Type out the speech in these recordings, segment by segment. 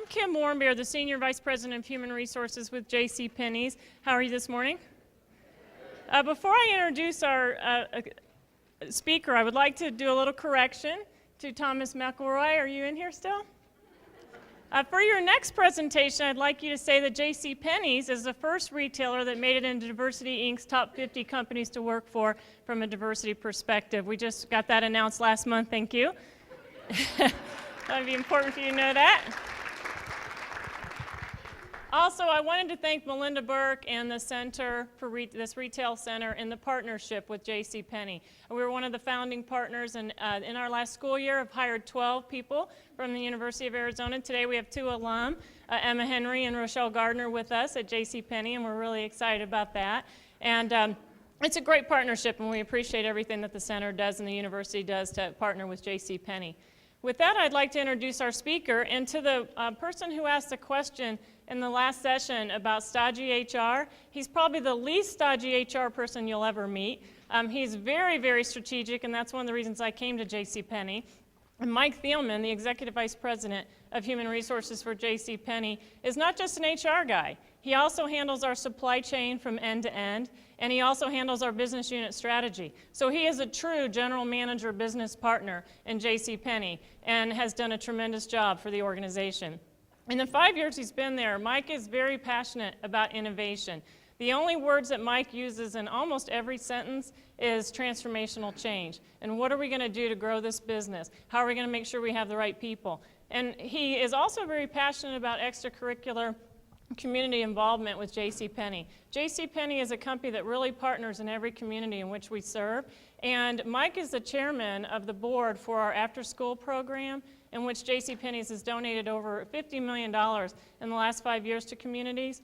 Kim Warmbier, the Senior Vice President of Human Resources with JCPenney. How are you this morning? Before I introduce our speaker, I would like to do a little correction to Thomas McElroy. Are you in here still? For your next presentation, I'd like you to say that JCPenney's is the first retailer that made it into Diversity Inc.'s top 50 companies to work for from a diversity perspective. We just got that announced last month. Thank you. That would be important for you to know that. Also, I wanted to thank Melinda Burke and the Center for this retail center in the partnership with JCPenney. We were one of the founding partners, and in our last school year, have hired 12 people from the University of Arizona. Today, we have 2 alum, Emma Henry and Rochelle Gardner, with us at JCPenney, and we're really excited about that. And it's a great partnership, and we appreciate everything that the center does and the university does to partner with JCPenney. With that, I'd like to introduce our speaker, and to the person who asked a question in the last session about stodgy HR, he's probably the least stodgy HR person you'll ever meet. He's very, very strategic, and that's one of the reasons I came to JCPenney. And Mike Thielmann, the Executive Vice President of Human Resources for JCPenney, is not just an HR guy. He also handles our supply chain from end to end, and he also handles our business unit strategy. So he is a true general manager business partner in JCPenney and has done a tremendous job for the organization. In the 5 years he's been there, Mike is very passionate about innovation. The only words that Mike uses in almost every sentence is transformational change. And what are we going to do to grow this business? How are we going to make sure we have the right people? And he is also very passionate about extracurricular community involvement with JCPenney. JCPenney is a company that really partners in every community in which we serve. And Mike is the chairman of the board for our after-school program, in which JCPenney has donated over $50 million in the last 5 years to communities.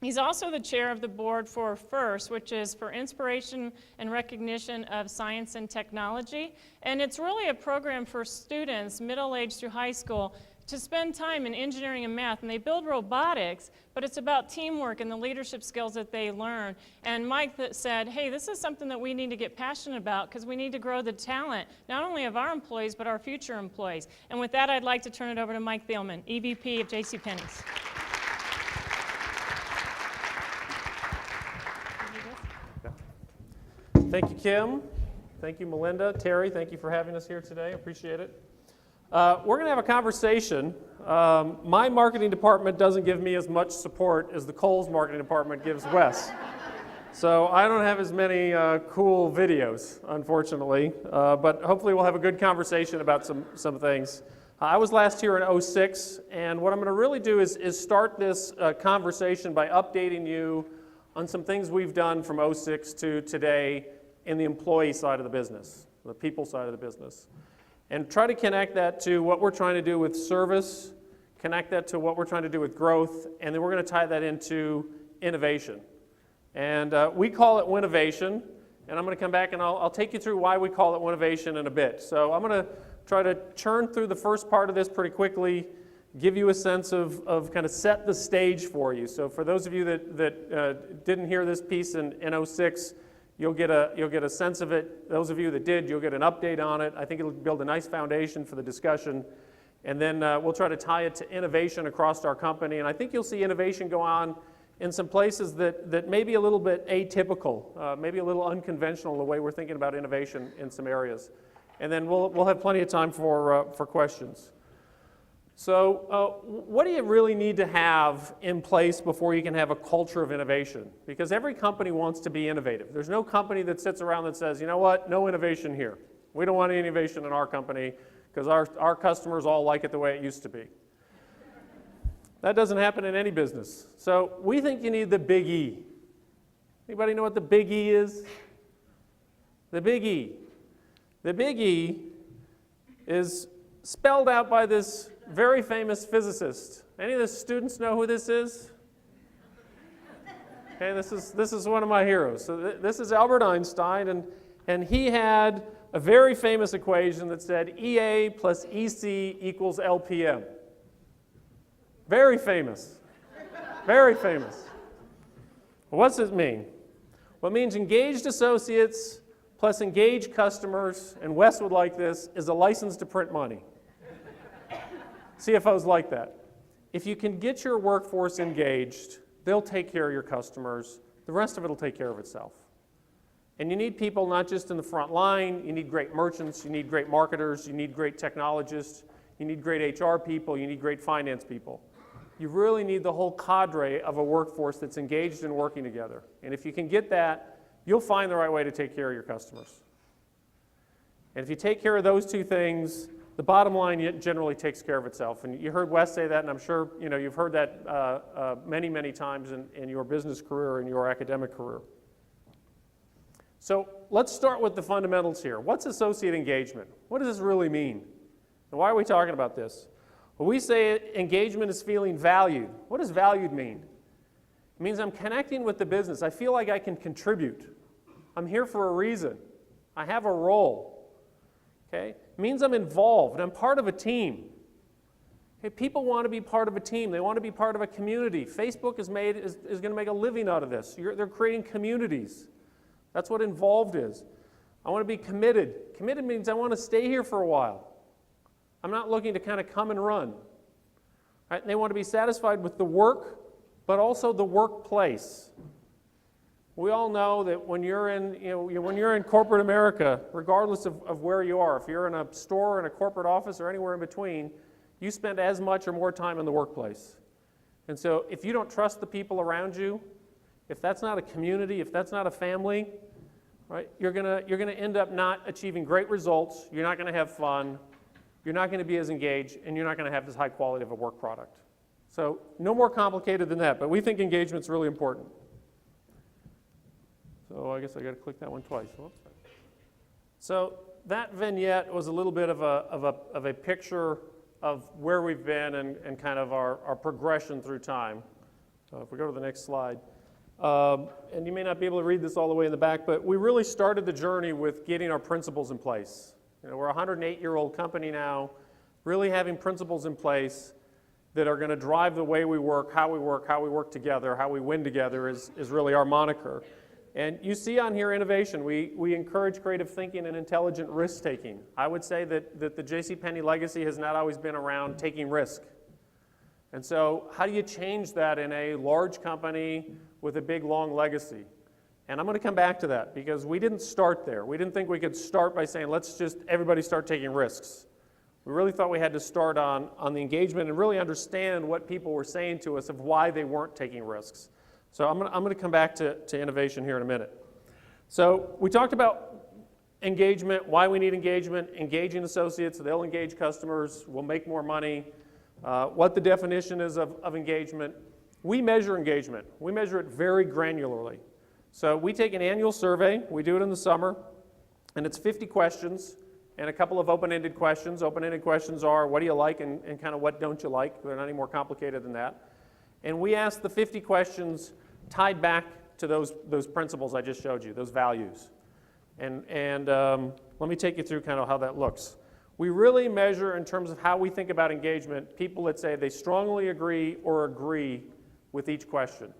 He's also the chair of the board for FIRST, which is for Inspiration and Recognition of Science and Technology. And it's really a program for students, middle-aged through high school, to spend time in engineering and math. And they build robotics, but it's about teamwork and the leadership skills that they learn. And Mike said, hey, this is something that we need to get passionate about because we need to grow the talent, not only of our employees, but our future employees. And with that, I'd like to turn it over to Mike Thielmann, EVP of JCPenney. Thank you, Kim. Thank you, Melinda. Terry, thank you for having us here today. Appreciate it. We're going to have a conversation. My marketing department doesn't give me as much support as the Kohl's marketing department gives Wes. So I don't have as many cool videos, unfortunately. But hopefully we'll have a good conversation about some things. I was last here in 2006, and what I'm going to really do is start this conversation by updating you on some things we've done from 2006 to today in the employee side of the business, the people side of the business. And try to connect that to what we're trying to do with service, connect that to what we're trying to do with growth, and then we're going to tie that into innovation. And we call it Winnovation, and I'm going to come back and I'll take you through why we call it Winnovation in a bit. So I'm going to try to churn through the first part of this pretty quickly, give you a sense of kind of set the stage for you. So for those of you that didn't hear this piece in 2006, you'll get a sense of it. Those of you that did, you'll get an update on it. I think it'll build a nice foundation for the discussion. And then we'll try to tie it to innovation across our company. And I think you'll see innovation go on in some places that may be a little bit atypical, maybe a little unconventional the way we're thinking about innovation in some areas. And then we'll have plenty of time for questions. So what do you really need to have in place before you can have a culture of innovation? Because every company wants to be innovative. There's no company that sits around that says, you know what, no innovation here. We don't want any innovation in our company because our customers all like it the way it used to be. That doesn't happen in any business. So we think you need the big E. Anybody know what the big E is? The big E. The big E is spelled out by this very famous physicist. Any of the students know who this is? Okay, this is one of my heroes. So this is Albert Einstein, and he had a very famous equation that said EA plus EC equals LPM. Very famous. Very famous. Well, what's it mean? Well, it means engaged associates plus engaged customers, and Wes would like this, is a license to print money. CFOs like that. if you can get your workforce engaged, they'll take care of your customers. The rest of it will take care of itself. And you need people not just in the front line, you need great merchants, you need great marketers, you need great technologists, you need great HR people, you need great finance people. You really need the whole cadre of a workforce that's engaged and working together. And if you can get that, you'll find the right way to take care of your customers. And if you take care of those two things, the bottom line generally takes care of itself. And you heard Wes say that, and I'm sure you've heard that many, many times in your business career and your academic career. So let's start with the fundamentals here. What's associate engagement? What does this really mean? And why are we talking about this? Well, we say engagement is feeling valued. What does valued mean? It means I'm connecting with the business. I feel like I can contribute. I'm here for a reason. I have a role. Okay? It means I'm involved. I'm part of a team. Okay, people want to be part of a team. They want to be part of a community. Facebook is going to make a living out of this. They're creating communities. That's what involved is. I want to be committed. Committed means I want to stay here for a while. I'm not looking to kind of come and run. Right? And they want to be satisfied with the work, but also the workplace. We all know that when you're in corporate America, regardless of where you are, if you're in a store, in a corporate office, or anywhere in between, you spend as much or more time in the workplace. And so if you don't trust the people around you, if that's not a community, if that's not a family, right, you're gonna end up not achieving great results, you're not gonna have fun, you're not gonna be as engaged, and you're not gonna have as high quality of a work product. So no more complicated than that, but we think engagement's really important. So I guess I gotta click that one twice. Whoops. So that vignette was a little bit of a picture of where we've been and kind of our progression through time. So if we go to the next slide. And you may not be able to read this all the way in the back, but we really started the journey with getting our principles in place. We're a 108-year-old company now, really having principles in place that are going to drive the way we work, how we work together, how we win together is really our moniker. And you see on here innovation. We encourage creative thinking and intelligent risk-taking. I would say that the JCPenney legacy has not always been around taking risk. And so how do you change that in a large company with a big, long legacy? And I'm going to come back to that because we didn't start there. We didn't think we could start by saying, let's just everybody start taking risks. We really thought we had to start on the engagement and really understand what people were saying to us of why they weren't taking risks. So I'm going to come back to innovation here in a minute. So we talked about engagement, why we need engagement, engaging associates, they'll engage customers, we'll make more money, what the definition is of engagement. We measure engagement. We measure it very granularly. So we take an annual survey, we do it in the summer, and it's 50 questions and a couple of open-ended questions. Open-ended questions are what do you like and kind of what don't you like. They're not any more complicated than that. And we ask the 50 questions tied back to those principles I just showed you, those values. And let me take you through kind of how that looks. We really measure in terms of how we think about engagement, people that say they strongly agree or agree with each question.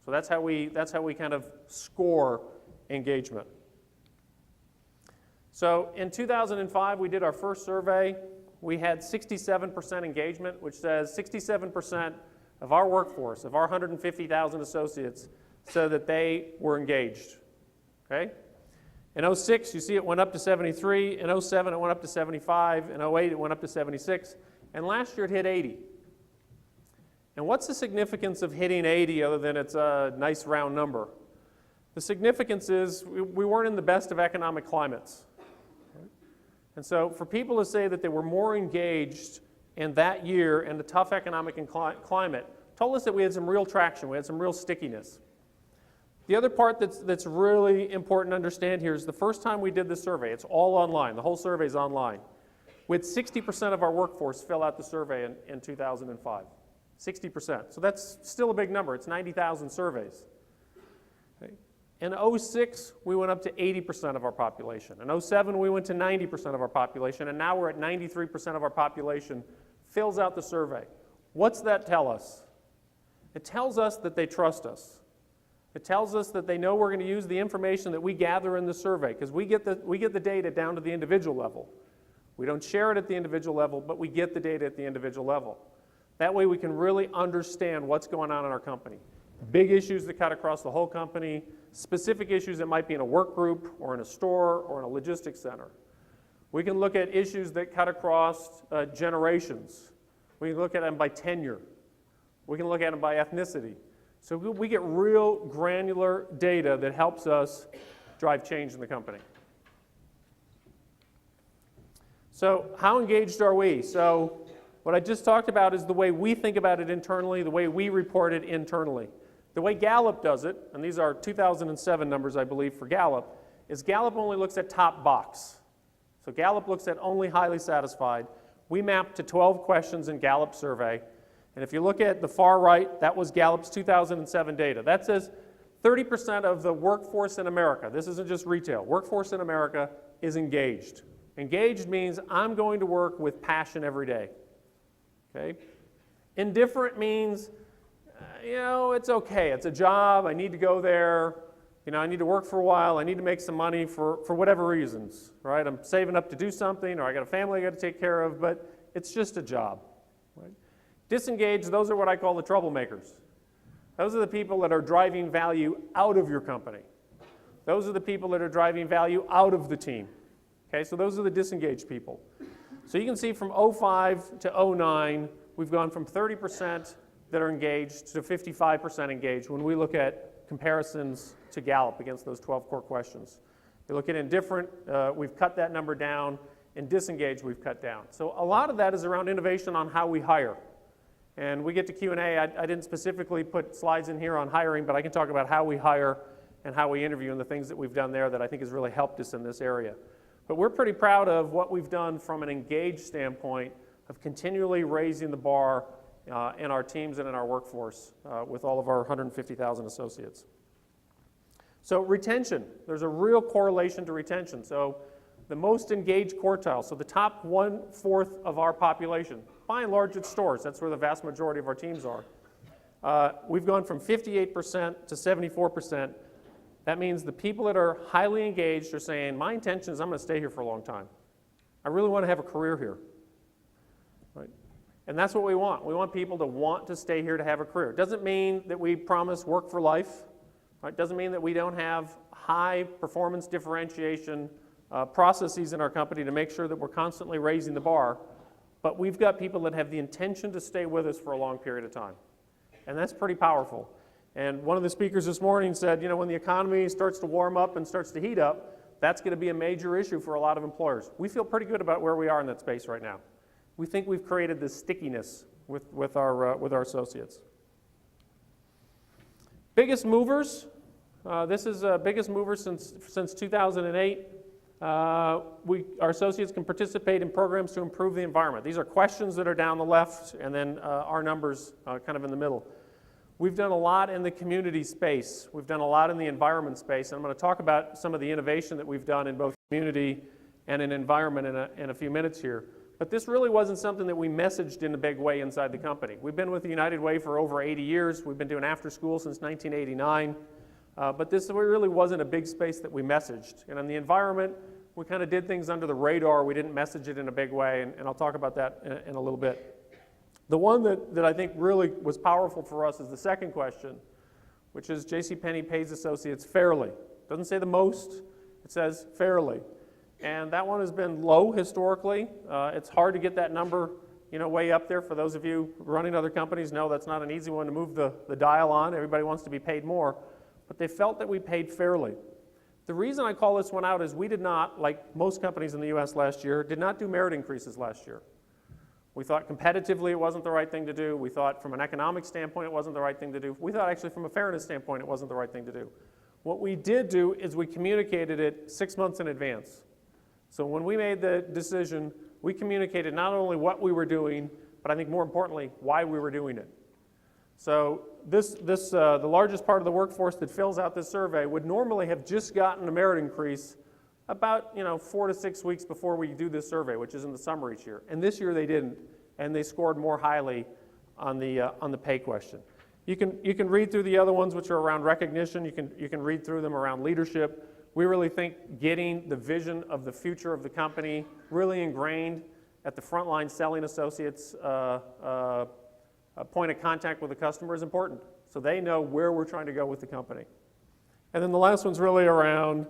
So that's how we kind of score engagement. So in 2005, we did our first survey. We had 67% engagement, which says 67% of our workforce, of our 150,000 associates, said that they were engaged. Okay? In 06, you see it went up to 73. In 07, it went up to 75. In 08, it went up to 76. And last year, it hit 80. And what's the significance of hitting 80 other than it's a nice round number? The significance is we weren't in the best of economic climates. And so for people to say that they were more engaged in that year in the tough economic climate told us that we had some real traction, we had some real stickiness. The other part that's really important to understand here is the first time we did this survey, it's all online, the whole survey is online. We had 60% of our workforce fill out the survey in 2005. 60%. So that's still a big number. It's 90,000 surveys. Okay. In 06, we went up to 80% of our population. In 07, we went to 90% of our population, and now we're at 93% of our population fills out the survey. What's that tell us? It tells us that they trust us. It tells us that they know we're going to use the information that we gather in the survey, because we get the data down to the individual level. We don't share it at the individual level, but we get the data at the individual level. That way we can really understand what's going on in our company. Big issues that cut across the whole company, specific issues that might be in a work group or in a store or in a logistics center. We can look at issues that cut across generations. We can look at them by tenure. We can look at them by ethnicity. So we get real granular data that helps us drive change in the company. So how engaged are we? So what I just talked about is the way we think about it internally, the way we report it internally. The way Gallup does it, and these are 2007 numbers, I believe, for Gallup, is Gallup only looks at top box. So Gallup looks at only highly satisfied. We mapped to 12 questions in Gallup survey. And if you look at the far right, that was Gallup's 2007 data. That says 30% of the workforce in America, this isn't just retail, workforce in America is engaged. Engaged means I'm going to work with passion every day. Okay? Indifferent means, it's okay. It's a job. I need to go there. I need to work for a while. I need to make some money for whatever reasons, right? I'm saving up to do something, or I got a family I got to take care of, but it's just a job, right? Disengaged, those are what I call the troublemakers. Those are the people that are driving value out of your company. Those are the people that are driving value out of the team. Okay, so those are the disengaged people. So you can see from 05 to 09, we've gone from 30% that are engaged to 55% engaged when we look at comparisons to Gallup against those 12 core questions. You look at indifferent, we've cut that number down. In disengaged, we've cut down. So a lot of that is around innovation on how we hire. And we get to Q&A. I didn't specifically put slides in here on hiring, but I can talk about how we hire and how we interview and the things that we've done there that I think has really helped us in this area. But we're pretty proud of what we've done from an engaged standpoint of continually raising the bar in our teams and in our workforce with all of our 150,000 associates. So retention, there's a real correlation to retention. So the most engaged quartile, so the top 1/4 of our population, by and large it's stores, that's where the vast majority of our teams are. We've gone from 58% to 74%. That means the people that are highly engaged are saying, my intention is I'm going to stay here for a long time. I really want to have a career here. Right? And that's what we want. We want people to want to stay here to have a career. It doesn't mean that we promise work for life. Right? It doesn't mean that we don't have high performance differentiation processes in our company to make sure that we're constantly raising the bar. But we've got people that have the intention to stay with us for a long period of time. And that's pretty powerful. And one of the speakers this morning said, when the economy starts to warm up and starts to heat up, that's going to be a major issue for a lot of employers. We feel pretty good about where we are in that space right now. We think we've created this stickiness with our associates. Biggest movers. This is biggest mover since 2008. Our associates can participate in programs to improve the environment. These are questions that are down the left, and then our numbers kind of in the middle. We've done a lot in the community space. We've done a lot in the environment space, and I'm going to talk about some of the innovation that we've done in both community and in environment in a few minutes here. But this really wasn't something that we messaged in a big way inside the company. We've been with the United Way for over 80 years. We've been doing after school since 1989. But this really wasn't a big space that we messaged. And in the environment, we kind of did things under the radar. We didn't message it in a big way, and I'll talk about that in a little bit. The one that I think really was powerful for us is the second question, which is JCPenney pays associates fairly. It doesn't say the most, it says fairly. And that one has been low historically. It's hard to get that number way up there. For those of you running other companies know that's not an easy one to move the dial on. Everybody wants to be paid more. But they felt that we paid fairly. The reason I call this one out is we did not, like most companies in the US last year, did not do merit increases last year. We thought competitively it wasn't the right thing to do. We thought from an economic standpoint it wasn't the right thing to do. We thought actually from a fairness standpoint it wasn't the right thing to do. What we did do is we communicated it 6 months in advance. So when we made the decision, we communicated not only what we were doing, but I think more importantly, why we were doing it. So the largest part of the workforce that fills out this survey would normally have just gotten a merit increase about 4 to 6 weeks before we do this survey, which is in the summer each year. And this year they didn't, and they scored more highly on the pay question. You can read through the other ones, which are around recognition. You can read through them around leadership. We really think getting the vision of the future of the company really ingrained at the frontline selling associates point of contact with the customer is important, so they know where we're trying to go with the company. And then the last one's really around,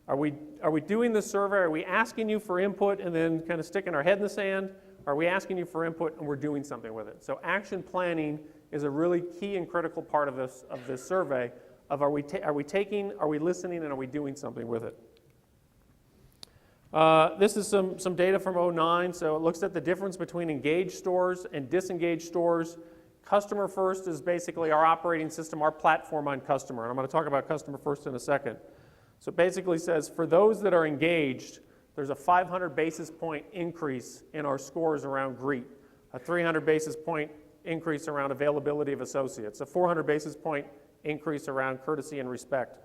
are we doing this survey? Are we asking you for input and then kind of sticking our head in the sand? Are we asking you for input and we're doing something with it? So action planning is a really key and critical part of this survey of are we taking, are we listening, and are we doing something with it? This is some data from 2009, so it looks at the difference between engaged stores and disengaged stores. Customer First is basically our operating system, our platform on customer, and I'm going to talk about Customer First in a second. So it basically says for those that are engaged, there's a 500 basis point increase in our scores around greet, a 300 basis point increase around availability of associates, a 400 basis point increase around courtesy and respect,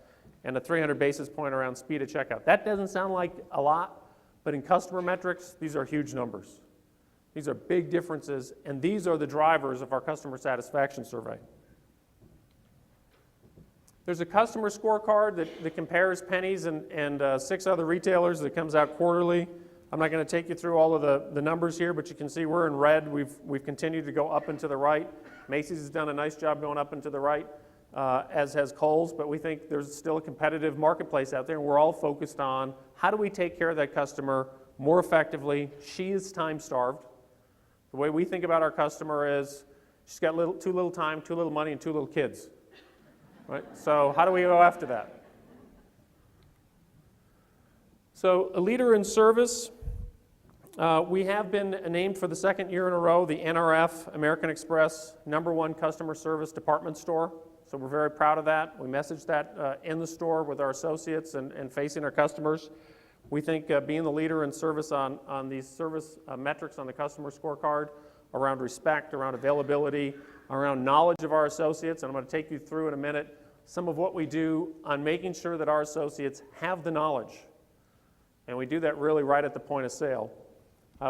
and a 300 basis point around speed of checkout. That doesn't sound like a lot, but in customer metrics, these are huge numbers. These are big differences, and these are the drivers of our customer satisfaction survey. There's a customer scorecard that compares Penney's and 6 other retailers that comes out quarterly. I'm not going to take you through all of the numbers here, but you can see we're in red. We've continued to go up and to the right. Macy's has done a nice job going up and to the right, as has Kohl's, but we think there's still a competitive marketplace out there, and we're all focused on how do we take care of that customer more effectively. She is time-starved. The way we think about our customer is she's got too little time, too little money, and too little kids. Right? So how do we go after that? So a leader in service, we have been named for the 2nd year in a row the NRF, American Express, #1 customer service department store. So we're very proud of that. We message that in the store with our associates and facing our customers. We think being the leader in service on these service metrics on the customer scorecard around respect, around availability, around knowledge of our associates, and I'm going to take you through in a minute some of what we do on making sure that our associates have the knowledge. And we do that really right at the point of sale.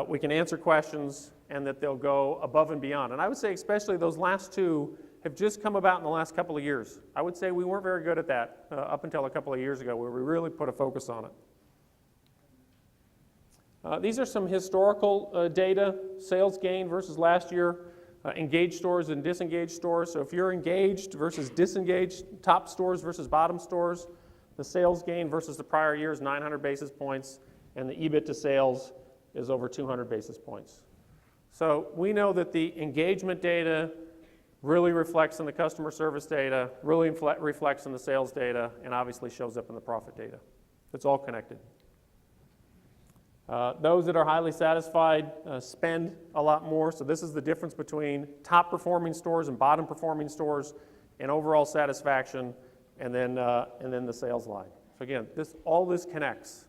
We can answer questions and that they'll go above and beyond. And I would say especially those last two have just come about in the last couple of years. I would say we weren't very good at that up until a couple of years ago where we really put a focus on it. These are some historical data, sales gain versus last year, engaged stores and disengaged stores. So if you're engaged versus disengaged, top stores versus bottom stores, the sales gain versus the prior year is 900 basis points, and the EBIT to sales is over 200 basis points. So we know that the engagement data really reflects in the customer service data, really reflects in the sales data, and obviously shows up in the profit data. It's all connected. Those that are highly satisfied spend a lot more, so this is the difference between top performing stores and bottom performing stores and overall satisfaction, and then the sales line. So again, all this connects.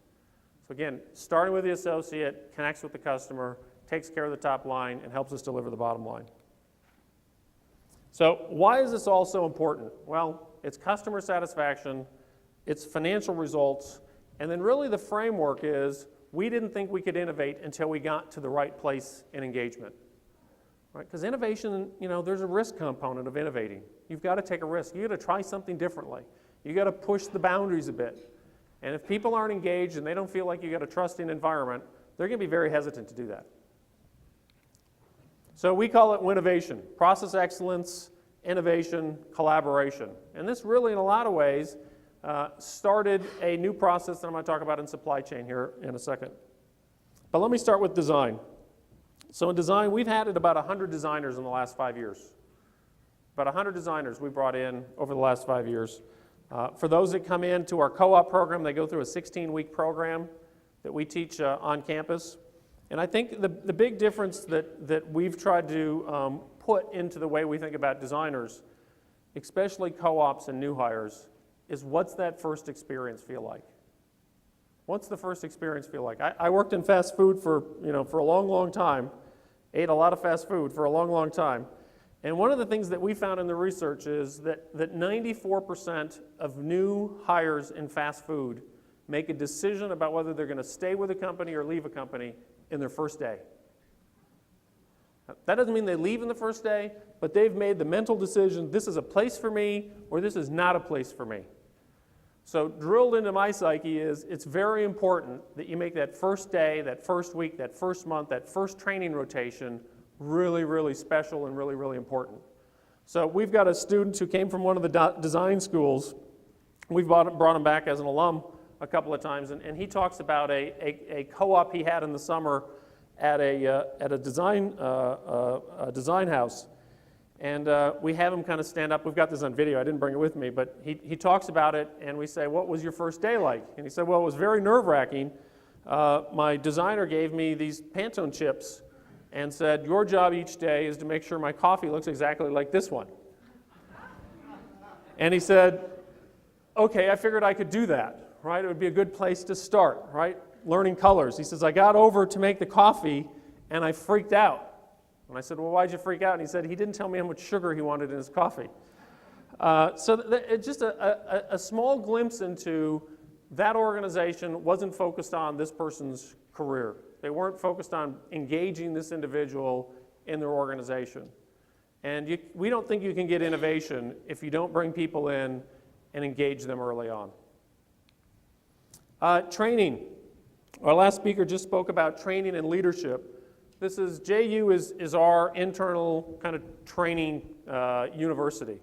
So again, starting with the associate, connects with the customer, takes care of the top line, and helps us deliver the bottom line. So why is this all so important? Well, it's customer satisfaction, it's financial results, and then really the framework is we didn't think we could innovate until we got to the right place in engagement. Right? Because innovation, there's a risk component of innovating. You've got to take a risk. You've got to try something differently. You've got to push the boundaries a bit. And if people aren't engaged and they don't feel like you've got a trusting environment, they're going to be very hesitant to do that. So we call it Winnovation, process excellence, innovation, collaboration. And this really, in a lot of ways, started a new process that I'm going to talk about in supply chain here in a second. But let me start with design. So in design, we've had about 100 designers in the last 5 years. About 100 designers we brought in over the last 5 years. For those that come into our co-op program, they go through a 16-week program that we teach on campus. And I think the big difference that we've tried to put into the way we think about designers, especially co-ops and new hires, is what's that first experience feel like? What's the first experience feel like? I worked in fast food for a long, long time, ate a lot of fast food for a long, long time. And one of the things that we found in the research is that 94% of new hires in fast food make a decision about whether they're going to stay with a company or leave a company in their first day. That doesn't mean they leave in the first day, but they've made the mental decision, this is a place for me or this is not a place for me. So drilled into my psyche is it's very important that you make that first day, that first week, that first month, that first training rotation really, really special and really, really important. So we've got a student who came from one of the design schools. We've brought him back as an alum a couple of times, and he talks about a co-op he had in the summer at a design house. And we have him kind of stand up. We've got this on video. I didn't bring it with me, but he talks about it, and we say, what was your first day like? And he said, well, it was very nerve-wracking. My designer gave me these Pantone chips and said, your job each day is to make sure my coffee looks exactly like this one. And he said, okay, I figured I could do that, right? It would be a good place to start, right? Learning colors. He says, I got over to make the coffee, and I freaked out. And I said, well, why'd you freak out? And he said, he didn't tell me how much sugar he wanted in his coffee. It's just a small glimpse into that organization wasn't focused on this person's career. They weren't focused on engaging this individual in their organization. And we don't think you can get innovation if you don't bring people in and engage them early on. Training. Our last speaker just spoke about training and leadership. This is, JU is our internal kind of training university.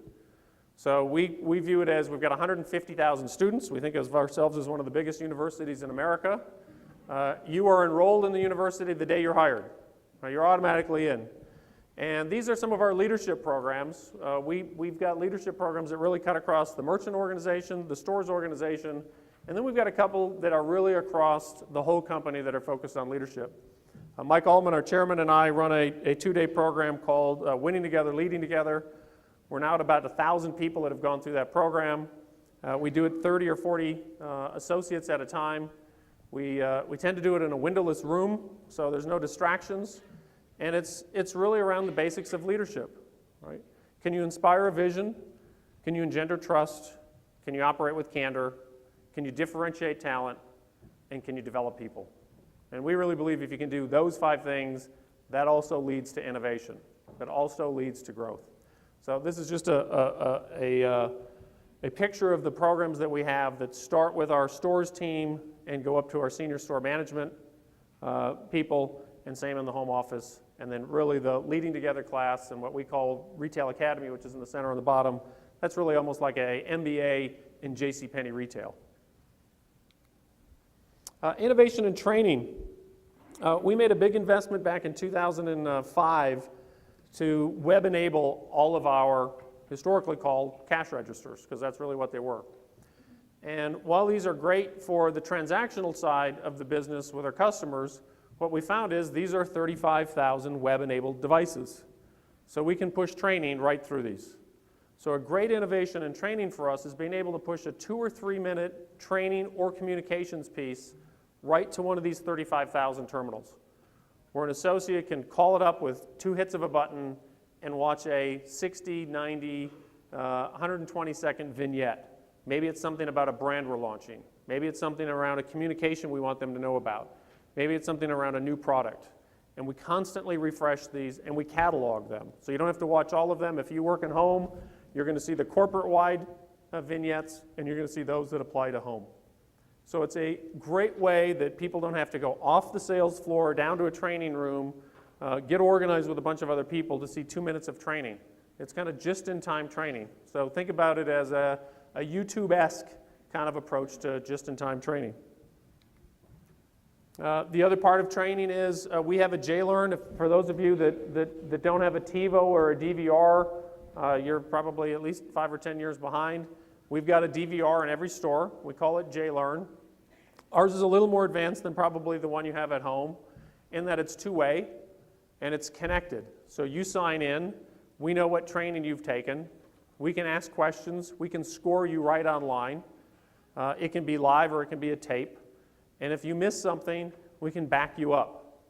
So we view it as we've got 150,000 students. We think of ourselves as one of the biggest universities in America. You are enrolled in the university the day you're hired. You're automatically in. And these are some of our leadership programs. We've got leadership programs that really cut across the merchant organization, the stores organization, and then we've got a couple that are really across the whole company that are focused on leadership. Mike Allman, our chairman, and I run a two-day program called Winning Together, Leading Together. We're now at about 1,000 people that have gone through that program. We do it 30 or 40 associates at a time. We tend to do it in a windowless room, so there's no distractions. And it's really around the basics of leadership, right? Can you inspire a vision? Can you engender trust? Can you operate with candor? Can you differentiate talent? And can you develop people? And we really believe if you can do those 5 things, that also leads to innovation. That also leads to growth. So this is just a picture of the programs that we have that start with our stores team and go up to our senior store management people, and same in the home office. And then really the Leading Together class and what we call Retail Academy, which is in the center on the bottom, that's really almost like an MBA in JCPenney retail. Innovation and training. We made a big investment back in 2005 to web enable all of our historically called cash registers, because that's really what they were. And while these are great for the transactional side of the business with our customers, what we found is these are 35,000 web-enabled devices. So we can push training right through these. So a great innovation and training for us is being able to push a 2 or 3 minute training or communications piece right to one of these 35,000 terminals, where an associate can call it up with 2 hits of a button and watch a 60, 90, 120-second vignette. Maybe it's something about a brand we're launching. Maybe it's something around a communication we want them to know about. Maybe it's something around a new product. And we constantly refresh these and we catalog them. So you don't have to watch all of them. If you work at home, you're going to see the corporate-wide vignettes, and you're going to see those that apply to home. So it's a great way that people don't have to go off the sales floor, down to a training room, get organized with a bunch of other people to see 2 minutes of training. It's kind of just-in-time training. So think about it as a YouTube-esque kind of approach to just-in-time training. The other part of training is we have a JLearn. For those of you that don't have a TiVo or a DVR, you're probably at least 5 or 10 years behind. We've got a DVR in every store. We call it JLearn. Ours is a little more advanced than probably the one you have at home in that it's two-way and it's connected. So you sign in, we know what training you've taken, we can ask questions, we can score you right online. It can be live or it can be a tape. And if you miss something, we can back you up.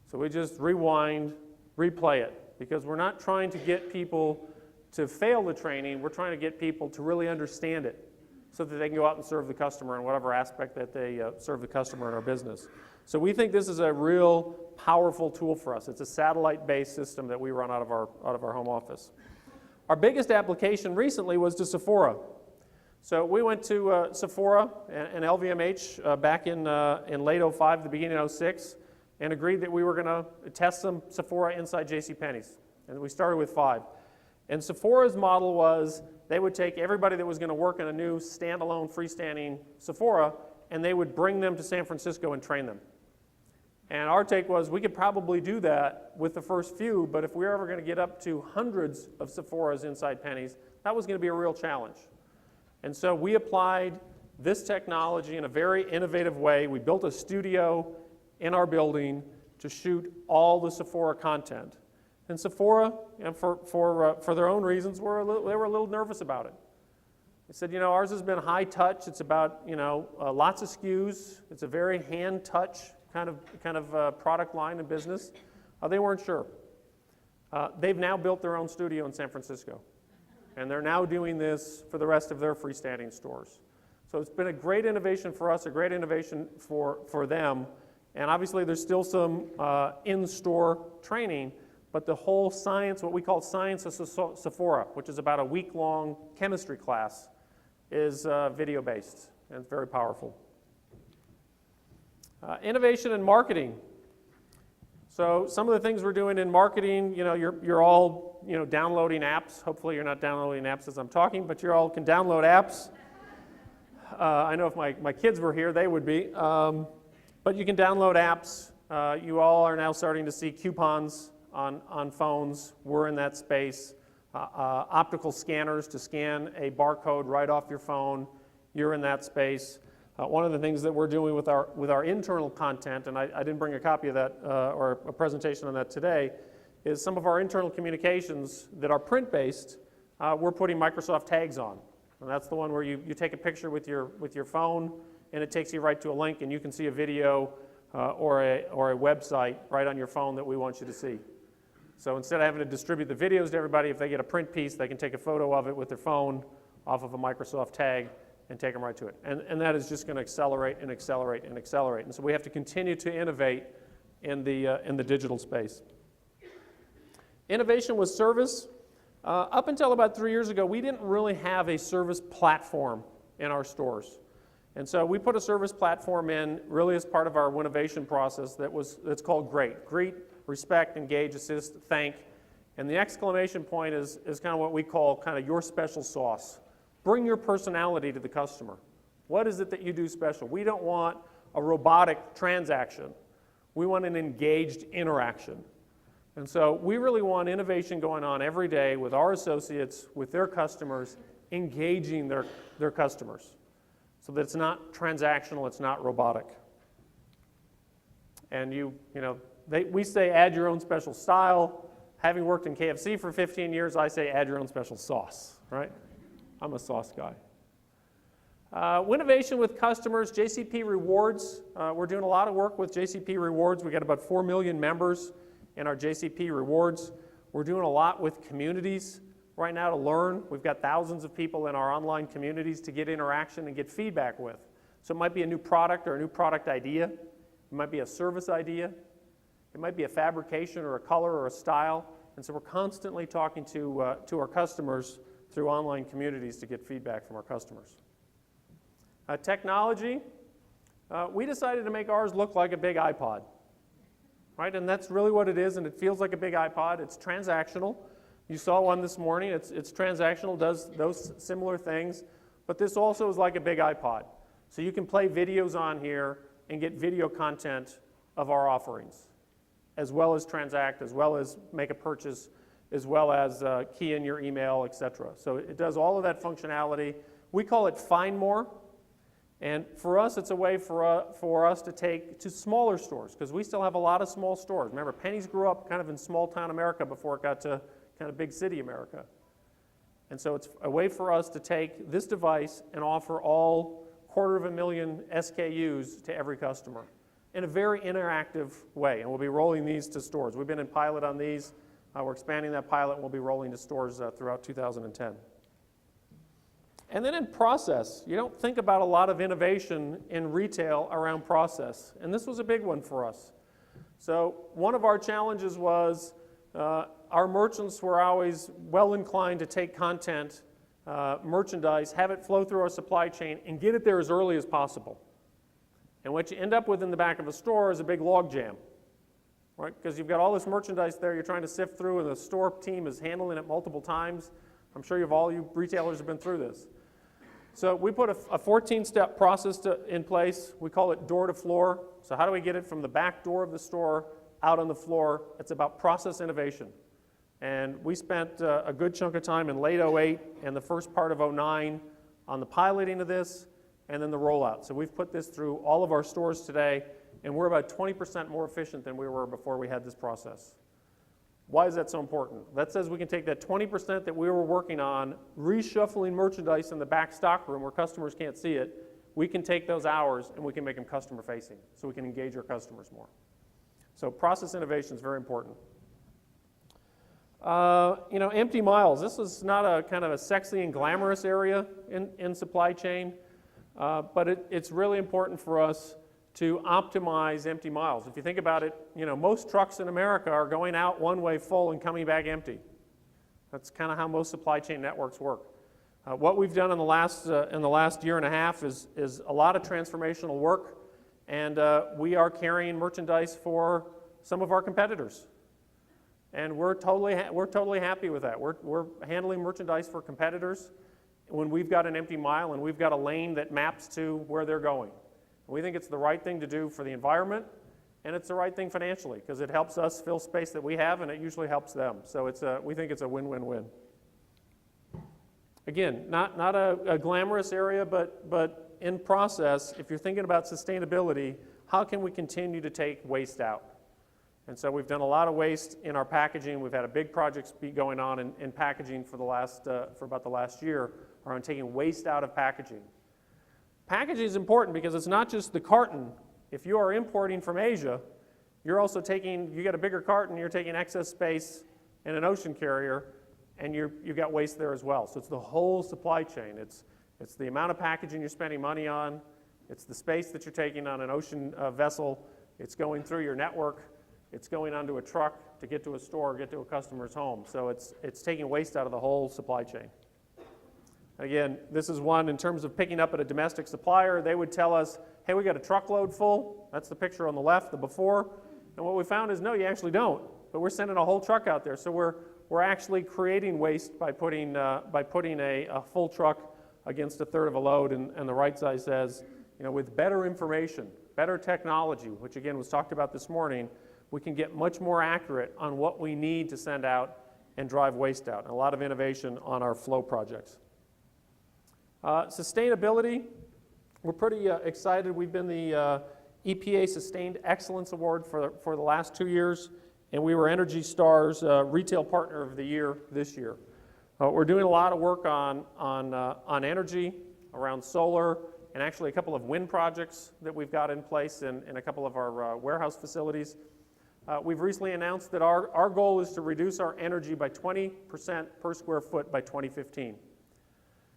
So we just rewind, replay it, because we're not trying to get people to fail the training, we're trying to get people to really understand it so that they can go out and serve the customer in whatever aspect that they serve the customer in our business. So we think this is a real powerful tool for us. It's a satellite-based system that we run out of our home office. Our biggest application recently was to Sephora. So we went to Sephora and LVMH back in late '05, the beginning of '06, and agreed that we were going to test some Sephora inside JCPenney's. And we started with 5. And Sephora's model was they would take everybody that was going to work in a new standalone freestanding Sephora, and they would bring them to San Francisco and train them. And our take was we could probably do that with the first few, but if we were ever going to get up to hundreds of Sephoras inside Penney's, that was going to be a real challenge. And so we applied this technology in a very innovative way. We built a studio in our building to shoot all the Sephora content. And Sephora, for their own reasons, they were a little nervous about it. They said, ours has been high touch. It's about, lots of SKUs. It's a very hand touch kind of product line and business. They weren't sure. They've now built their own studio in San Francisco. And they're now doing this for the rest of their freestanding stores. So it's been a great innovation for us, a great innovation for them. And obviously there's still some in-store training, but the whole science, what we call Science of Sephora, which is about a week-long chemistry class, is video-based, and it's very powerful. Innovation in marketing. So some of the things we're doing in marketing, you're all downloading apps. Hopefully you're not downloading apps as I'm talking, but you all can download apps. I know if my kids were here, they would be. But you can download apps. You all are now starting to see coupons on phones. We're in that space. Optical scanners to scan a barcode right off your phone. You're in that space. One of the things that we're doing with our internal content, and I didn't bring a copy of that or a presentation on that today, is some of our internal communications that are print-based, we're putting Microsoft tags on. And that's the one where you take a picture with your phone, and it takes you right to a link, and you can see a video or a website right on your phone that we want you to see. So instead of having to distribute the videos to everybody, if they get a print piece, they can take a photo of it with their phone off of a Microsoft tag and take them right to it. And that is just going to accelerate and accelerate and accelerate. And so we have to continue to innovate in the digital space. Innovation with service. Up until about 3 years ago, we didn't really have a service platform in our stores. And so we put a service platform in really as part of our innovation process that's called GREAT. Greet, respect, engage, assist, thank. And the exclamation point is kind of what we call kind of your special sauce. Bring your personality to the customer. What is it that you do special? We don't want a robotic transaction. We want an engaged interaction. And so we really want innovation going on every day with our associates, with their customers, engaging their customers so that it's not transactional, it's not robotic. And we say add your own special style. Having worked in KFC for 15 years, I say add your own special sauce, right? I'm a sauce guy. Innovation with customers, JCP Rewards. We're doing a lot of work with JCP Rewards. We got about 4 million members in our JCP Rewards. We're doing a lot with communities right now to learn. We've got thousands of people in our online communities to get interaction and get feedback with. So it might be a new product or a new product idea. It might be a service idea. It might be a fabrication or a color or a style. And so we're constantly talking to our customers through online communities to get feedback from our customers. Technology, we decided to make ours look like a big iPod, right? And that's really what it is, and it feels like a big iPod. It's transactional. You saw one this morning. It's transactional, does those similar things, but this also is like a big iPod. So you can play videos on here and get video content of our offerings, as well as transact, as well as make a purchase, as well as key in your email, etc. So it does all of that functionality. We call it Find More. And for us, it's a way for us to take to smaller stores, because we still have a lot of small stores. Remember, Penney's grew up kind of in small-town America before it got to kind of big city America. And so it's a way for us to take this device and offer all 250,000 SKUs to every customer in a very interactive way. And we'll be rolling these to stores. We've been in pilot on these. We're expanding that pilot, and we'll be rolling to stores throughout 2010. And then in process, you don't think about a lot of innovation in retail around process. And this was a big one for us. So one of our challenges was our merchants were always well inclined to take content, merchandise, have it flow through our supply chain, and get it there as early as possible. And what you end up with in the back of a store is a big log jam. right? Because you've got all this merchandise there you're trying to sift through, and the store team is handling it multiple times. I'm sure all you retailers have been through this. So we put a 14-step process in place. We call it door to floor. So how do we get it from the back door of the store out on the floor? It's about process innovation. And we spent a good chunk of time in late 08 and the first part of 09 on the piloting of this and then the rollout. So we've put this through all of our stores today, and we're about 20% more efficient than we were before we had this process. Why is that so important? That says we can take that 20% that we were working on, reshuffling merchandise in the back stock room where customers can't see it. We can take those hours and we can make them customer facing so we can engage our customers more. So process innovation is very important. Empty miles. This is not a kind of a sexy and glamorous area in supply chain, but it's really important for us to optimize empty miles. If you think about it, most trucks in America are going out one way full and coming back empty. That's kind of how most supply chain networks work. What we've done in the last year and a half is a lot of transformational work, and we are carrying merchandise for some of our competitors. And we're totally happy with that. We're handling merchandise for competitors when we've got an empty mile and we've got a lane that maps to where they're going. We think it's the right thing to do for the environment, and it's the right thing financially because it helps us fill space that we have, and it usually helps them. So we think it's a win-win-win. Again, not a glamorous area, but in process, if you're thinking about sustainability, how can we continue to take waste out? And so we've done a lot of waste in our packaging. We've had a big project going on in packaging for about the last year around taking waste out of packaging. Packaging is important because it's not just the carton. If you are importing from Asia, you're also you get a bigger carton, you're taking excess space in an ocean carrier, and you've got waste there as well. So it's the whole supply chain. It's the amount of packaging you're spending money on, it's the space that you're taking on an ocean vessel, it's going through your network, it's going onto a truck to get to a store, get to a customer's home. So it's taking waste out of the whole supply chain. Again, this is one in terms of picking up at a domestic supplier. They would tell us, hey, we got a truckload full. That's the picture on the left, the before. And what we found is, no, you actually don't. But we're sending a whole truck out there. So we're actually creating waste by putting a full truck against a third of a load. And the right side says, with better information, better technology, which again was talked about this morning, we can get much more accurate on what we need to send out and drive waste out. And a lot of innovation on our flow projects. Sustainability, we're pretty excited. We've been the EPA Sustained Excellence Award for the last 2 years, and we were Energy Star's Retail Partner of the Year this year. We're doing a lot of work on energy, around solar, and actually a couple of wind projects that we've got in place in a couple of our warehouse facilities. We've recently announced that our goal is to reduce our energy by 20% per square foot by 2015.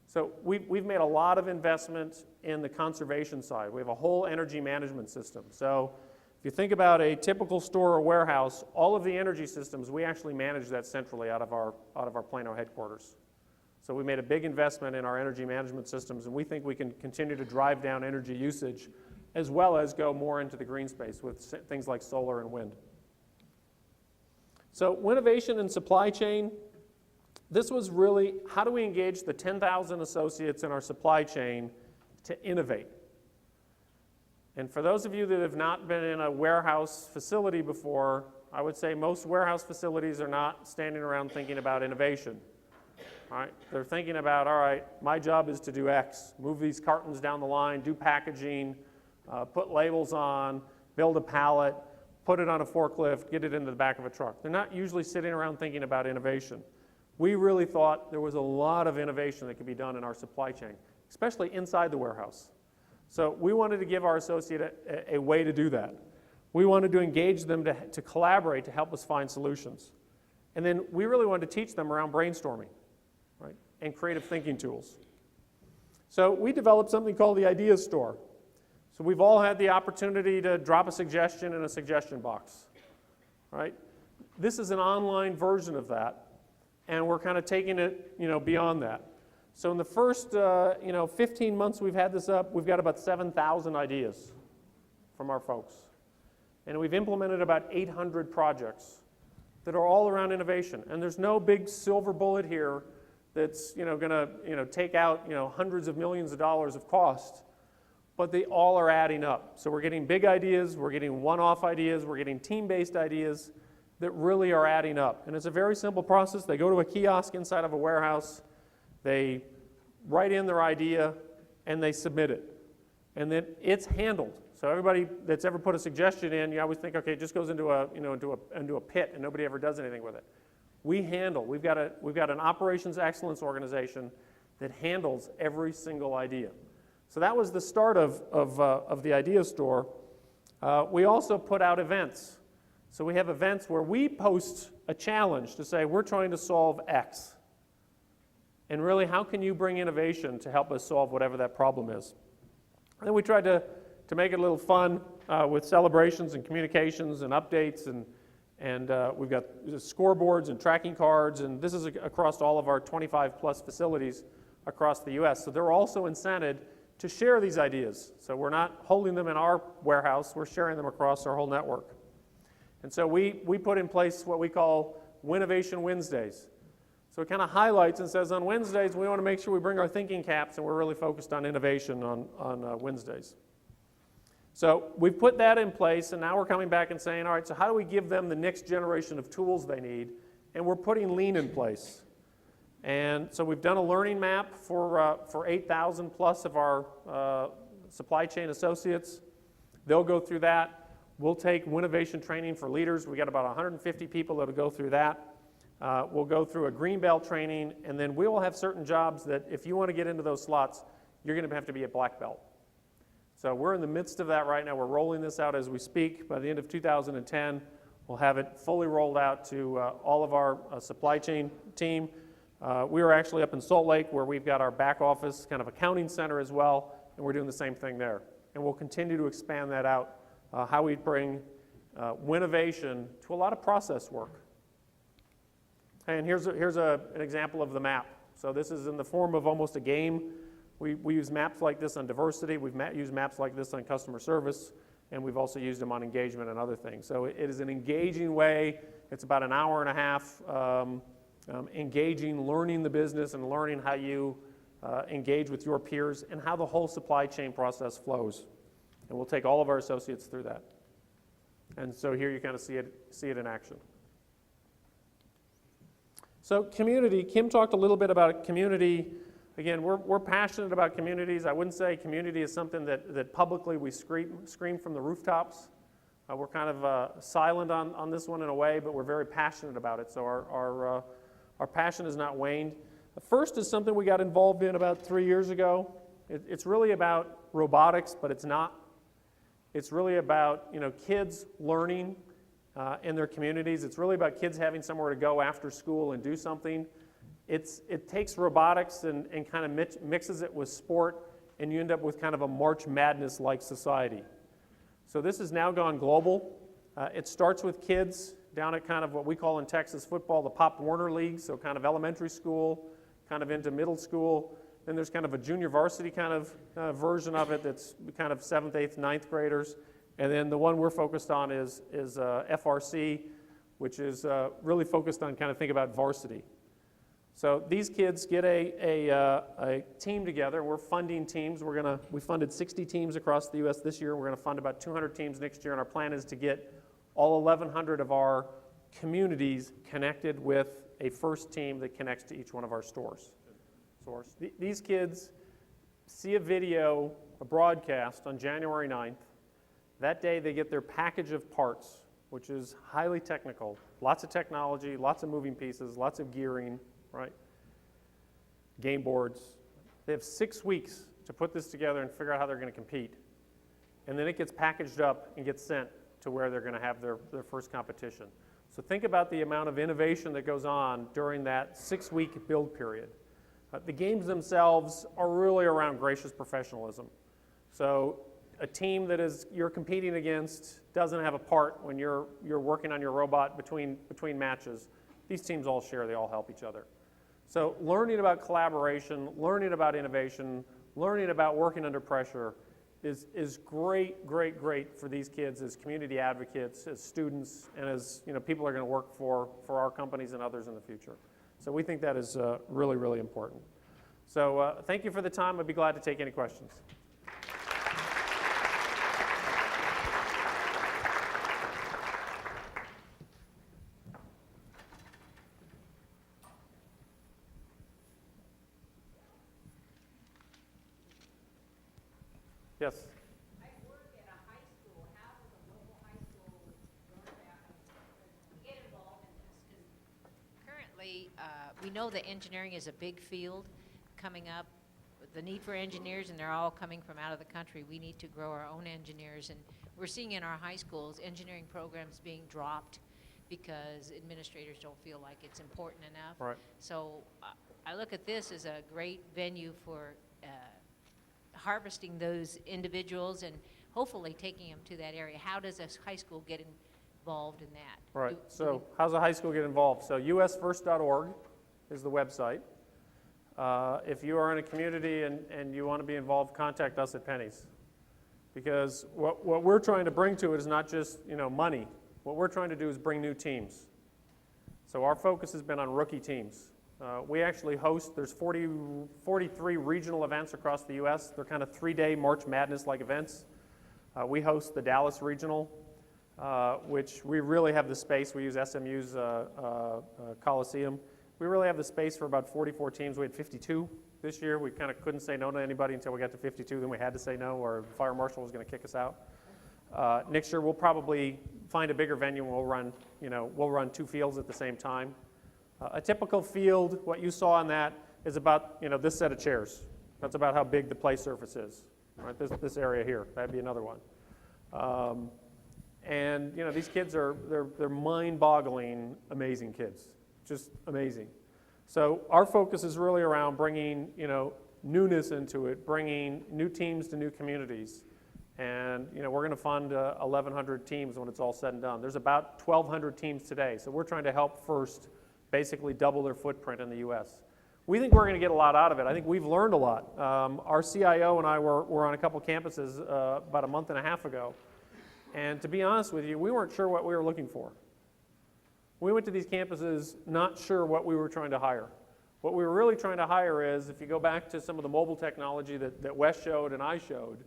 So we've made a lot of investment in the conservation side. We have a whole energy management system. So if you think about a typical store or warehouse, all of the energy systems, we actually manage that centrally out of our Plano headquarters. So we made a big investment in our energy management systems, and we think we can continue to drive down energy usage as well as go more into the green space with things like solar and wind. So innovation in supply chain. This was really, how do we engage the 10,000 associates in our supply chain to innovate? And for those of you that have not been in a warehouse facility before, I would say most warehouse facilities are not standing around thinking about innovation. All right? They're thinking about, all right, my job is to do X, move these cartons down the line, do packaging, put labels on, build a pallet, put it on a forklift, get it into the back of a truck. They're not usually sitting around thinking about innovation. We really thought there was a lot of innovation that could be done in our supply chain, especially inside the warehouse. So we wanted to give our associate a way to do that. We wanted to engage them to collaborate to help us find solutions. And then we really wanted to teach them around brainstorming, right, and creative thinking tools. So we developed something called the Idea Store. So we've all had the opportunity to drop a suggestion in a suggestion box, right? This is an online version of that. And we're kind of taking it, beyond that. So in the first, 15 months we've had this up, we've got about 7,000 ideas from our folks. And we've implemented about 800 projects that are all around innovation. And there's no big silver bullet here that's going to take out hundreds of millions of dollars of cost, but they all are adding up. So we're getting big ideas, we're getting one-off ideas, we're getting team-based ideas that really are adding up. And it's a very simple process. They go to a kiosk inside of a warehouse, they write in their idea, and they submit it. And then it's handled. So everybody that's ever put a suggestion in, you always think, okay, it just goes into a pit and nobody ever does anything with it. We handle. We've got an operations excellence organization that handles every single idea. So that was the start of the idea store. We also put out events. So we have events where we post a challenge to say we're trying to solve X. And really, how can you bring innovation to help us solve whatever that problem is? And then we tried to make it a little fun with celebrations and communications and updates, and we've got scoreboards and tracking cards, and this is across all of our 25-plus facilities across the U.S. So they're also incented to share these ideas. So we're not holding them in our warehouse, we're sharing them across our whole network. And so we put in place what we call Winnovation Wednesdays. So it kind of highlights and says on Wednesdays we want to make sure we bring our thinking caps and we're really focused on innovation on Wednesdays. So we've put that in place, and now we're coming back and saying, all right, so how do we give them the next generation of tools they need? And we're putting lean in place. And so we've done a learning map for 8,000 plus of our supply chain associates. They'll go through that. We'll take Winnovation training for leaders. We got about 150 people that'll go through that. We'll go through a green belt training, and then we will have certain jobs that if you want to get into those slots, you're going to have to be a black belt. So we're in the midst of that right now. We're rolling this out as we speak. By the end of 2010, we'll have it fully rolled out to all of our supply chain team. We are actually up in Salt Lake where we've got our back office kind of accounting center as well, and we're doing the same thing there. And we'll continue to expand that out, how we bring Winnovation to a lot of process work. And here's an example of the map. So this is in the form of almost a game. We use maps like this on diversity, we've used maps like this on customer service, and we've also used them on engagement and other things. So it is an engaging way. It's about an hour and a half engaging, learning the business and learning how you engage with your peers and how the whole supply chain process flows. And we'll take all of our associates through that. And so here you kind of see it in action. So community, Kim talked a little bit about community. Again, we're passionate about communities. I wouldn't say community is something that publicly we scream from the rooftops. We're kind of silent on this one in a way, but we're very passionate about it. So our passion has not waned. The first is something we got involved in about 3 years ago. It's really about robotics, but it's not. It's really about kids learning in their communities. It's really about kids having somewhere to go after school and do something. It takes robotics and kind of mixes it with sport, and you end up with kind of a March Madness-like society. So this has now gone global. It starts with kids down at kind of what we call in Texas football the Pop Warner League, so kind of elementary school, kind of into middle school. Then there's kind of a junior varsity kind of version of it that's kind of 7th, 8th, 9th graders. And then the one we're focused on is FRC, which is really focused on kind of think about varsity. So these kids get a team together. We're funding teams. We funded 60 teams across the U.S. this year. We're going to fund about 200 teams next year, and our plan is to get all 1,100 of our communities connected with a first team that connects to each one of our stores. These kids see a video, a broadcast on January 9th. That day they get their package of parts, which is highly technical, lots of technology, lots of moving pieces, lots of gearing, right? Game boards. They have 6 weeks to put this together and figure out how they're going to compete. And then it gets packaged up and gets sent to where they're going to have their first competition. So think about the amount of innovation that goes on during that 6-week build period. The games themselves are really around gracious professionalism. So a team that you're competing against doesn't have a part when you're working on your robot between matches. These teams all share, they all help each other. So learning about collaboration, learning about innovation, learning about working under pressure, is great, great, great for these kids as community advocates, as students, and as people are going to work for our companies and others in the future. So we think that is really, really important. So thank you for the time. I'd be glad to take any questions. Yes. I work at a high school. How does a local high school get involved in this? Because currently, we know that engineering is a big field coming up. The need for engineers, and they're all coming from out of the country. We need to grow our own engineers, and we're seeing in our high schools engineering programs being dropped because administrators don't feel like it's important enough. Right. So I look at this as a great venue for harvesting those individuals and hopefully taking them to that area. How does a high school get involved in that? Right. So how's a high school get involved? So usfirst.org is the website. If you are in a community and you want to be involved, contact us at Penney's. Because what we're trying to bring to it is not just money. What we're trying to do is bring new teams. So our focus has been on rookie teams. We actually host, there's 43 regional events across the U.S. They're kind of 3-day March Madness-like events. We host the Dallas Regional, which we really have the space. We use SMU's Coliseum. We really have the space for about 44 teams. We had 52 this year. We kind of couldn't say no to anybody until we got to 52. Then we had to say no, or the fire marshal was going to kick us out. Next year, we'll probably find a bigger venue and we'll run 2 fields at the same time. A typical field, what you saw on that, is about this set of chairs. That's about how big the play surface is. Right, this area here. That'd be another one. And these kids they're mind-boggling, amazing kids, just amazing. So our focus is really around bringing newness into it, bringing new teams to new communities. And we're going to fund 1,100 teams when it's all said and done. There's about 1,200 teams today, so we're trying to help first basically double their footprint in the U.S. We think we're going to get a lot out of it. I think we've learned a lot. Our CIO and I were on a couple campuses about a month and a half ago, and to be honest with you, we weren't sure what we were looking for. We went to these campuses not sure what we were trying to hire. What we were really trying to hire is, if you go back to some of the mobile technology that Wes showed and I showed,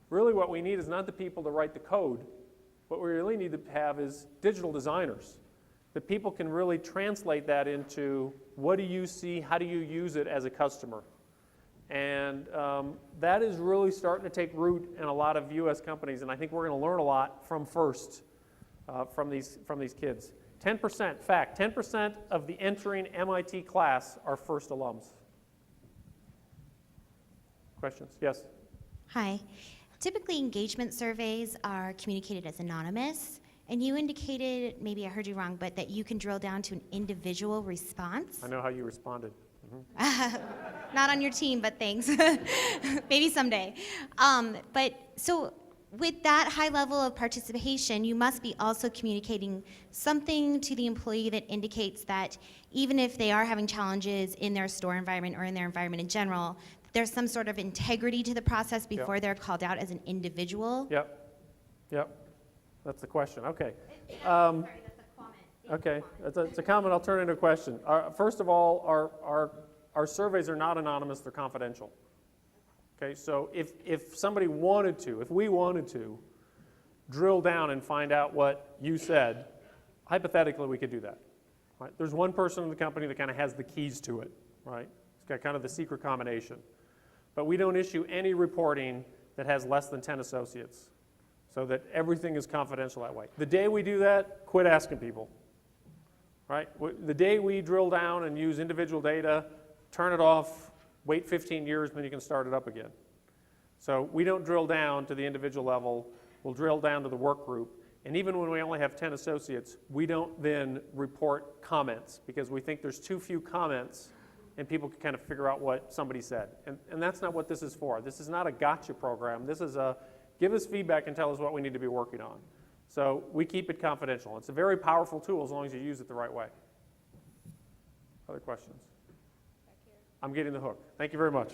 really what we need is not the people to write the code. What we really need to have is digital designers. That people can really translate that into what do you see, how do you use it as a customer. And that is really starting to take root in a lot of U.S. companies, and I think we're going to learn a lot from these kids. 10% of the entering MIT class are first alums. Questions? Yes? Hi. Typically, engagement surveys are communicated as anonymous, and you indicated, maybe I heard you wrong, but that you can drill down to an individual response. I know how you responded. Not on your team, but thanks. Maybe someday. But so with that high level of participation, you must be also communicating something to the employee that indicates that even if they are having challenges in their store environment or in their environment in general, there's some sort of integrity to the process before they're called out as an individual. Yep. That's the question. Okay. Sorry, that's a comment. Okay. It's a comment. I'll turn it into a question. First of all, our surveys are not anonymous. They're confidential. Okay. So if somebody wanted to, if we wanted to, drill down and find out what you said, hypothetically, we could do that. Right? There's one person in the company that kind of has the keys to it. Right? It's got kind of the secret combination. But we don't issue any reporting that has less than 10 associates, so that everything is confidential that way. The day we do that, quit asking people. Right? The day we drill down and use individual data, turn it off, wait 15 years, and then you can start it up again. So we don't drill down to the individual level. We'll drill down to the work group. And even when we only have 10 associates, we don't then report comments, because we think there's too few comments and people can kind of figure out what somebody said. And that's not what this is for. This is not a gotcha program. This is a give us feedback and tell us what we need to be working on. So we keep it confidential. It's a very powerful tool as long as you use it the right way. Other questions? I'm getting the hook. Thank you very much.